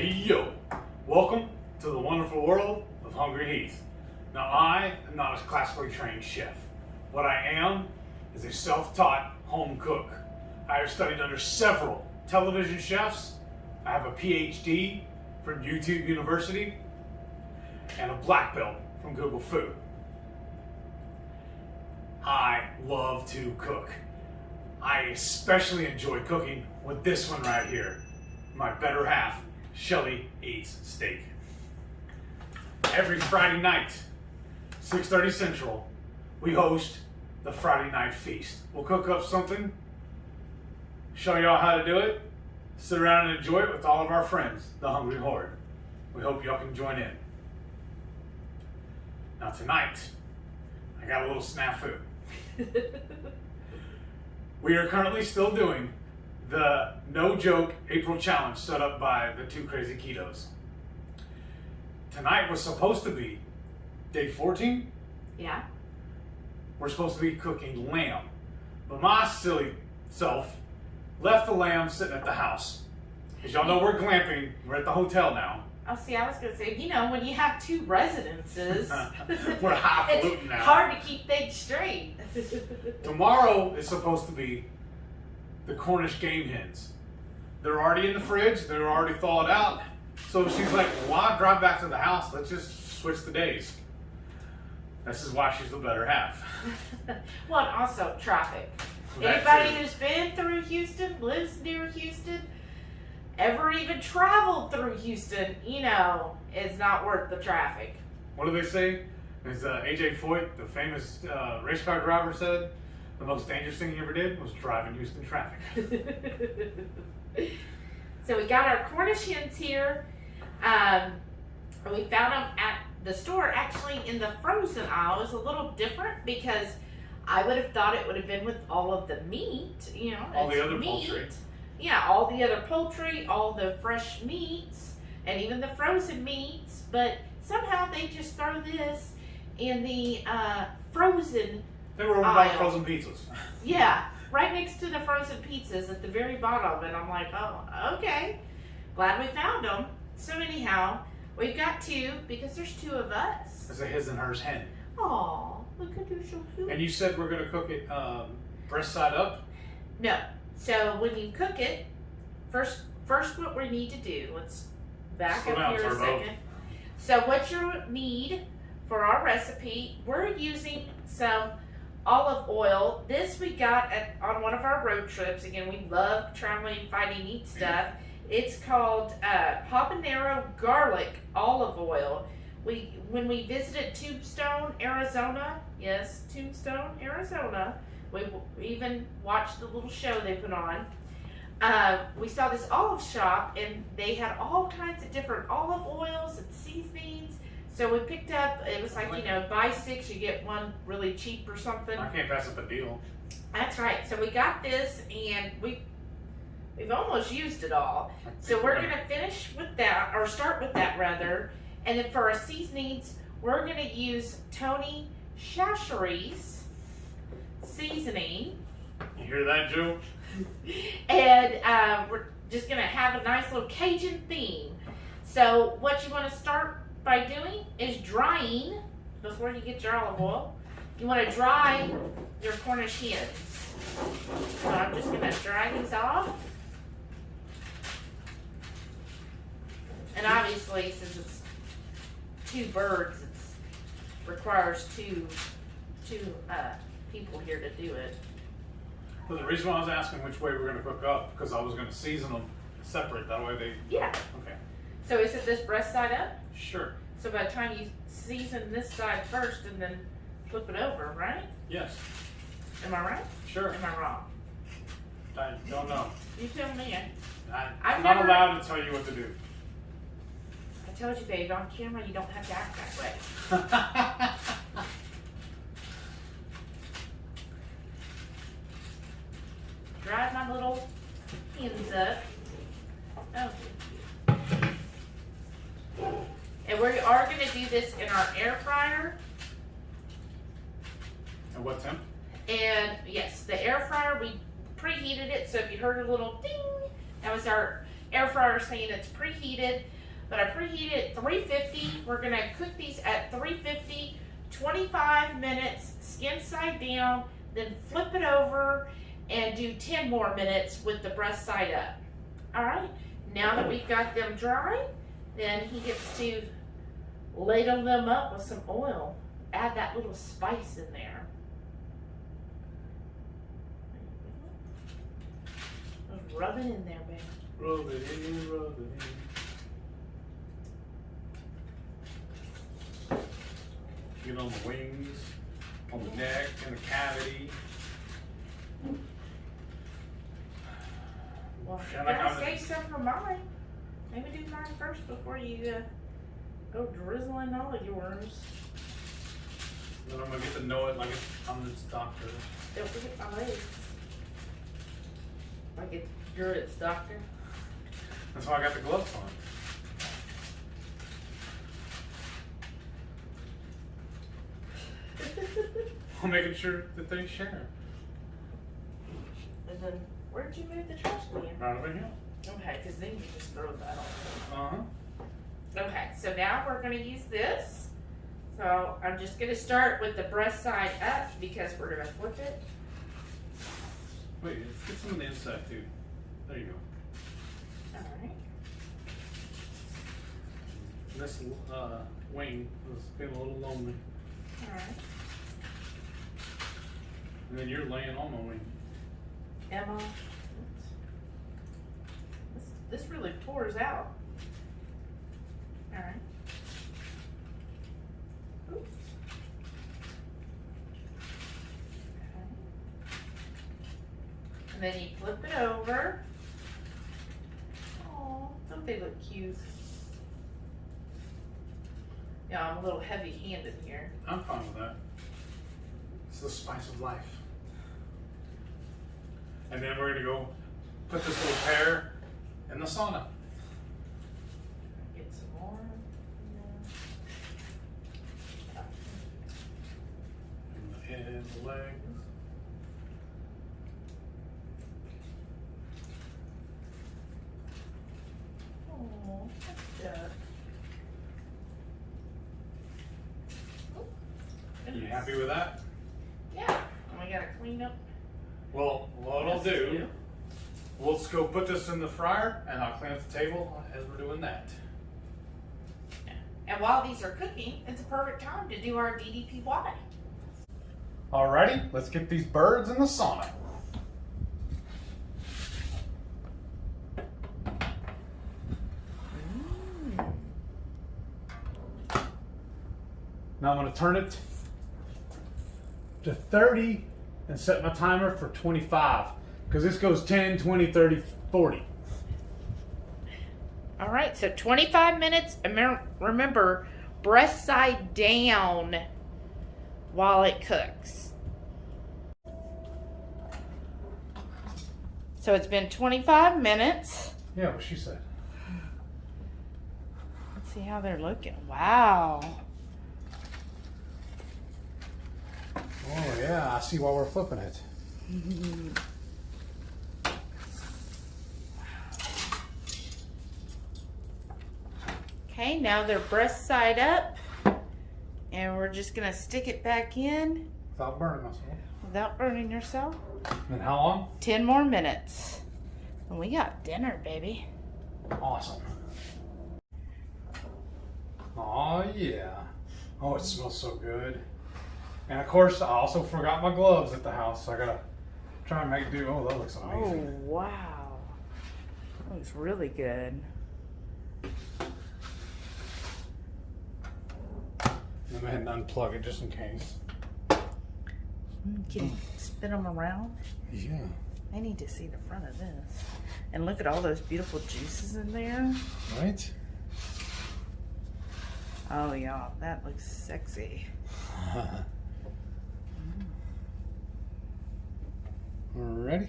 Hey yo, welcome to the wonderful world of Hungry Heath. Now I am not a classically trained chef. What I am is a self-taught home cook. I have studied under several television chefs. I have a PhD from YouTube University and a black belt from Google Food. I love to cook. I especially enjoy cooking with this one right here. My better half, Shelly Eats Steak. Every Friday night, 6:30 Central, we host the Friday Night Feast. We'll cook up something, show y'all how to do it, sit around and enjoy it with all of our friends, the Hungry Horde. We hope y'all can join in. Now tonight, I got a little snafu. We are currently still doing the No Joke April Challenge set up by the Two Crazy Ketos. Tonight was supposed to be day 14. Yeah. We're supposed to be cooking lamb. But my silly self left the lamb sitting at the house. As y'all know, we're glamping. We're at the hotel now. Oh, see, I was going to say, when you have two residences, We're highfalutin it's now. hard to keep things straight. Tomorrow is supposed to be the Cornish game hens. They're already in the fridge. They're already thawed out. So she's like, why drive back to the house? Let's just switch the days. This is why she's the better half. Well, and also traffic. That Anybody too. who's been through Houston, lives near Houston, ever even traveled through Houston, it's not worth the traffic. What do they say? As AJ Foyt, the famous race car driver, said, the most dangerous thing he ever did was drive in Houston traffic. So we got our Cornish hens here. We found them at the store, actually in the frozen aisle. It was a little different because I would have thought it would have been with all of the meat, All the it's other meat. poultry. Yeah, all the other poultry, all the fresh meats, and even the frozen meats. But somehow they just throw this in the frozen. They were over by aisle. frozen pizzas. Yeah, right next to the frozen pizzas at the very bottom. And I'm like, oh, okay. Glad we found them. So anyhow, we've got two because there's two of us. It's a his and hers hen. Aw, look at her, so cute. And you said we're going to cook it breast side up? No. So when you cook it, first what we need to do, let's back Slow up down, here a Turbo. second. So what you need for our recipe, we're using some olive oil. This we got on one of our road trips. Again, we love traveling, finding neat stuff. It's called habanero garlic olive oil. When we visited Tombstone, Arizona, yes, Tombstone, Arizona, we even watched the little show they put on. We saw this olive shop, and they had all kinds of different olive oils and seasonings. So we picked up, it was like, buy 6, you get one really cheap or something. I can't pass up a deal. That's right. So we got this, and we've almost used it all. So we're going to finish with that, or start with that rather. And then for our seasonings, we're going to use Tony Chachere's seasoning. You hear that, Joe? And we're just going to have a nice little Cajun theme. So what you want to start by doing is drying, before you get your olive oil, you want to dry your Cornish hens. So I'm just going to dry these off. And obviously, since it's 2 birds, it requires two people here to do it. Well, the reason why I was asking which way we're going to cook up, because I was going to season them separate. That way they... Yeah. Okay. So is it this breast side up? Sure. So by the time you season this side first and then flip it over, right? Yes. Am I right? Sure. Am I wrong? I don't know. You tell me. I'm I've not never- allowed to tell you what to do. I told you, babe, on camera you don't have to act that way. Drive my little hens up. Oh. And we are going to do this in our air fryer. And what temp? And yes, the air fryer, we preheated it, so if you heard a little ding, that was our air fryer saying it's preheated, but I preheated it 350. We're gonna cook these at 350, 25 minutes, skin side down, then flip it over and do 10 more minutes with the breast side up. All right, now that we've got them dry, then he gets to ladle them up with some oil. Add that little spice in there. Just rub it in there, baby. Rub it in, rub it in. Get on the wings, on the neck, and the cavity. Well, Yeah, you like gotta I'm- save some for mine. Maybe do mine first before you go drizzling all of yours. Then I'm gonna get to know it like I'm its doctor. Don't forget my legs. Like you're its doctor. That's why I got the gloves on. I'm making sure that they share. And then, where'd you move the trash can? Right over here. Okay, because then you just throw that on. Uh-huh. Okay, so now we're going to use this. So I'm just going to start with the breast side up because we're going to flip it. Wait, let's get some of the inside too. There you go. All right. This wing was feeling a little lonely. All right. And then you're laying on my wing. Emma. This really pours out. All right. Oops. Okay. And then you flip it over. Oh, don't they look cute? Yeah, I'm a little heavy-handed here. I'm fine with that. It's the spice of life. And then we're gonna go put this little pair in the sauna. Get some more. And the head, the legs. Oh, that's good. Are you happy with that? Yeah. And we gotta clean up. Well, what I'll this do, too. let's go put this in the fryer and I'll clean up the table as we're doing that. And while these are cooking, it's a perfect time to do our DDPY. Alrighty, let's get these birds in the sauna. Now I'm going to turn it to 30 and set my timer for 25 because this goes 10, 20, 30, 40. All right, so 25 minutes. Remember, breast side down while it cooks. So it's been 25 minutes. Yeah, what she said. Let's see how they're looking. Wow. Oh yeah, I see why we're flipping it. Okay, now they're breast side up. And we're just gonna stick it back in Without burning myself. without burning yourself. And how long? 10 more minutes. And we got dinner, baby. Awesome. Oh yeah. Oh, it smells so good. And of course, I also forgot my gloves at the house, so I gotta try and make do. Oh, that looks Oh, amazing. wow. That looks really good. Let me ahead and unplug it just in case. Can you spin them around? Yeah. I need to see the front of this. And look at all those beautiful juices in there. Right? Oh, yeah, that looks sexy. Ready?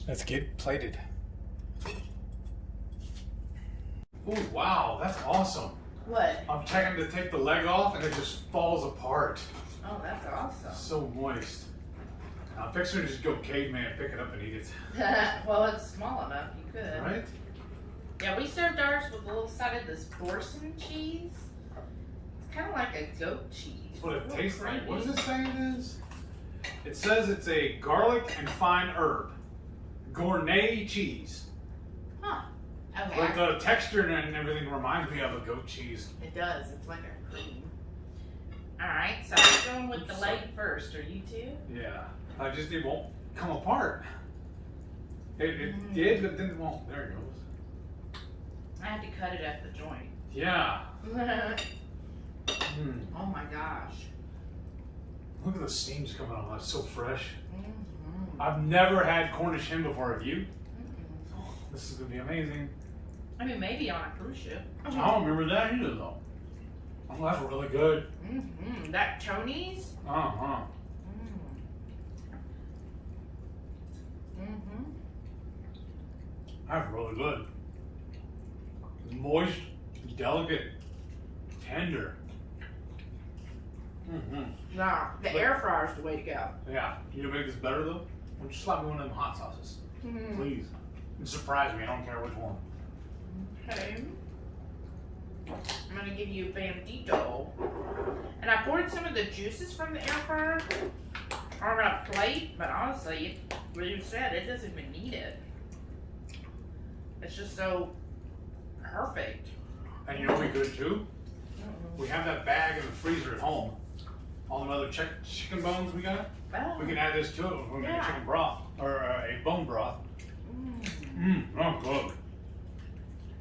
Let's get plated. Oh, wow, that's awesome. What? I'm checking to take the leg off and it just falls apart. Oh, that's awesome. So moist. I'm fixing to just go caveman, pick it up and eat it. Well, it's small enough. You could. Right? Yeah, we served ours with a little side of this Borson cheese. It's kind of like a goat cheese. That's what it tastes like. Creamy. What does it say it is? It says it's a garlic and fine herb. Gournay cheese. Huh. Okay. But the texture and everything reminds me of a goat cheese. It does. It's like a cream. Alright, so I'm going with the leg first. Are you too? Yeah. It won't come apart. It did, but then it won't. There it goes. I had to cut it at the joint. Yeah. Oh my gosh. Look at the steams coming on. That's so fresh. Mm-hmm. I've never had Cornish hen before. Have you? Mm-mm. Oh, this is going to be amazing. I mean, maybe on a cruise ship. I don't remember that either, though. Oh, that's really good. Mm-hmm. That Tony's? Uh-huh. Mm-hmm. That's really good. Moist, delicate, tender. Mm-hmm. Nah, the air fryer's the way to go. Yeah. You know, make this better, though? Why don't you slap me one of them hot sauces? Mm-hmm. Please. And surprise me. I don't care which one. Okay. I'm gonna give you a bandito. And I poured some of the juices from the air fryer on a plate, but honestly, what you said, it doesn't even need it. It's just so perfect. And you know what we could, too? We have that bag in the freezer at home. All the other chicken bones we got. Oh. We can add this to it when we make Yeah. chicken broth or a bone broth. Oh, good.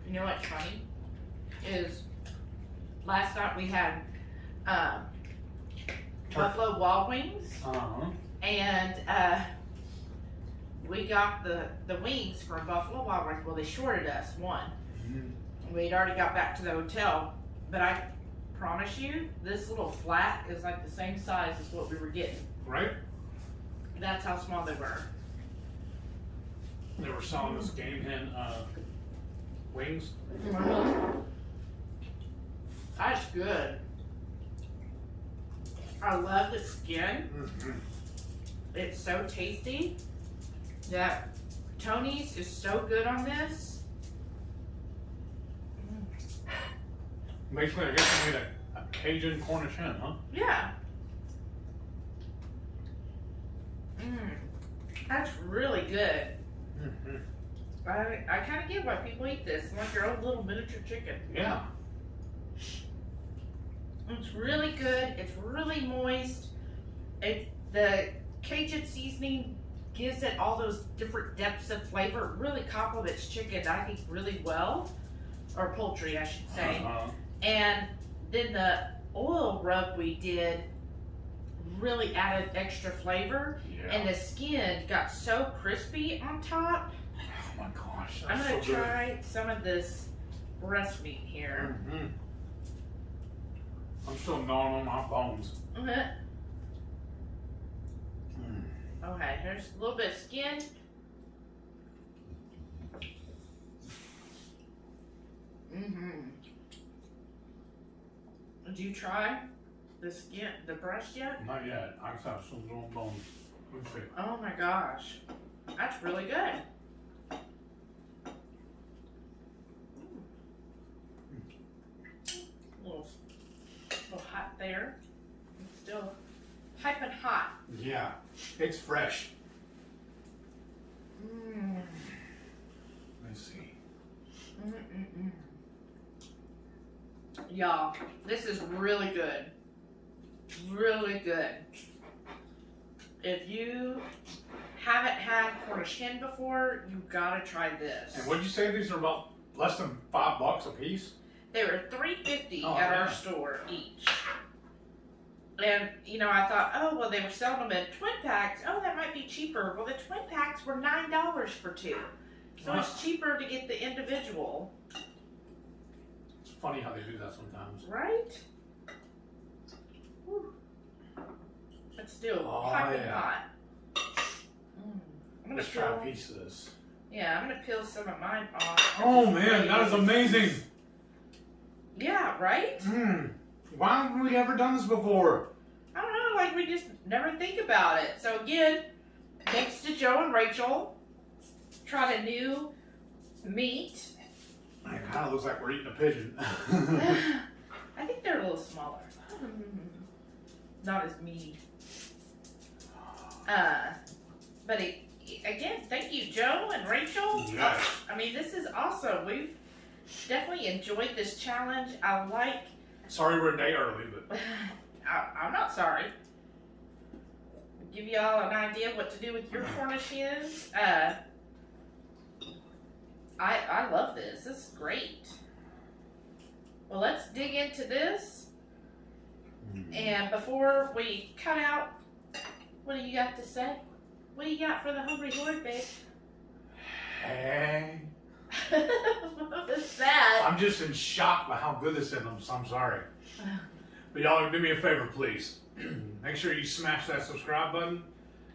You know what's funny? Is last night we had Buffalo Wild Wings, Uh-huh. and we got the wings from Buffalo Wild Wings. Well, they shorted us one. We'd already got back to the hotel, but I promise you, this little flat is like the same size as what we were getting. Right? That's how small they were. They were selling this game hen wings. That's good. I love the skin. Mm-hmm. It's so tasty. That Tony's is so good on this. Basically, I guess you made a Cajun Cornish hen, huh? Yeah. That's really good. Mm-hmm. I kind of get why people eat this. It's like your own little miniature chicken. Yeah. It's really good. It's really moist. The Cajun seasoning gives it all those different depths of flavor. It really complements chicken, I think, really well. Or poultry, I should say. Uh-huh. And then the oil rub we did really added extra flavor. Yeah. And the skin got so crispy on top. Oh my gosh, I'm that's gonna so good. try some of this breast meat here. Mm-hmm. I'm still gnawing on my bones. Okay, here's a little bit of skin. Did you try the skin, the breast yet? Not yet. I just have some little bones. Let's see. Oh my gosh, that's really good. A little hot there. It's still piping hot. Yeah, it's fresh. Let's see. Y'all, this is really good. Really good. If you haven't had Cornish hen before, you gotta try this. And what'd you say these are about less than $5 a piece? They were $3.50 Oh, at our yeah. store each. And, you know, I thought, oh, well, they were selling them in twin packs. Oh, that might be cheaper. Well, the twin packs were $9 for two. So it's cheaper to get the individual. It's funny how they do that sometimes. Right? Whew. It's still Oh, piping yeah. hot. I'm gonna Let's try a peel, piece of this. yeah, I'm gonna peel some of mine off. Oh man, that is amazing. Yeah, right? Why haven't we ever done this before? I don't know, like we just never think about it. So again, thanks to Joe and Rachel, tried a new meat Kind of looks like we're eating a pigeon. I think they're a little smaller. Not as meaty. But again, thank you, Joe and Rachel. Yes. I mean, this is awesome. We've definitely enjoyed this challenge. I like. Sorry we're a day early, but I'm not sorry. Give y'all an idea what to do with your Cornish hens. I love this. This is great. Well, let's dig into this. And before we cut out, what do you got to say? What do you got for the Hungry Horde, babe? hey. What was that? I'm just in shock by how good this is. I'm sorry. But y'all do me a favor, please. Make sure you smash that subscribe button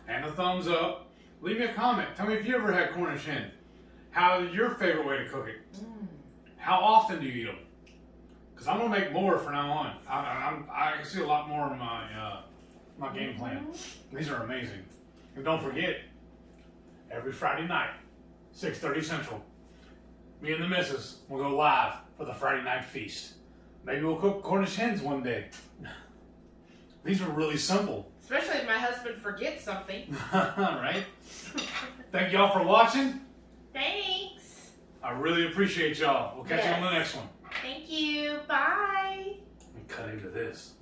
and a thumbs up. Leave me a comment. Tell me if you ever had Cornish hen. How's your favorite way to cook it? How often do you eat them? Because I'm gonna make more from now on. I can see a lot more in my game plan. These are amazing. And don't forget, every Friday night, 6:30 Central, me and the missus will go live for the Friday night feast. Maybe we'll cook Cornish hens one day. These are really simple. Especially if my husband forgets something. Right? Thank y'all for watching. Thanks. I really appreciate y'all. We'll catch you on the next one. Thank you. Bye. Let me cut into this.